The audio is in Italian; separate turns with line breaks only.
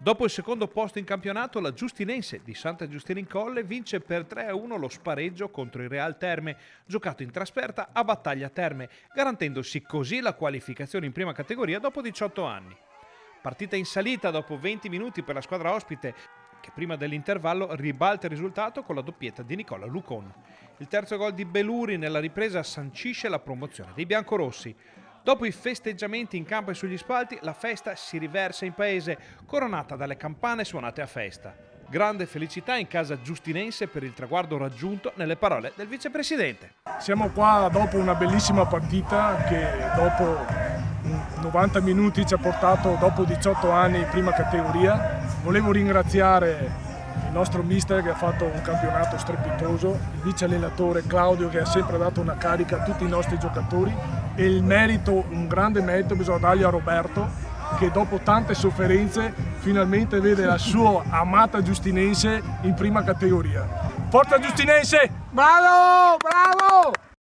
Dopo il secondo posto in campionato, la Giustinense di Santa Giustina in Colle vince per 3-1 lo spareggio contro il Real Terme, giocato in trasferta a Battaglia Terme, garantendosi così la qualificazione in prima categoria dopo 18 anni. Partita in salita dopo 20 minuti per la squadra ospite, che prima dell'intervallo ribalta il risultato con la doppietta di Nicola Lucon. Il terzo gol di Beluri nella ripresa sancisce la promozione dei biancorossi. Dopo i festeggiamenti in campo e sugli spalti, la festa si riversa in paese, coronata dalle campane suonate a festa. Grande felicità in casa giustinense per il traguardo raggiunto, nelle parole del vicepresidente.
Siamo qua dopo una bellissima partita che dopo 90 minuti ci ha portato dopo 18 anni in prima categoria. Volevo ringraziare il nostro mister che ha fatto un campionato strepitoso, il vice allenatore Claudio che ha sempre dato una carica a tutti i nostri giocatori e il merito, un grande merito bisogna dargli a Roberto che dopo tante sofferenze finalmente vede la sua amata Giustinense in prima categoria. Forza Giustinense! Bravo! Bravo!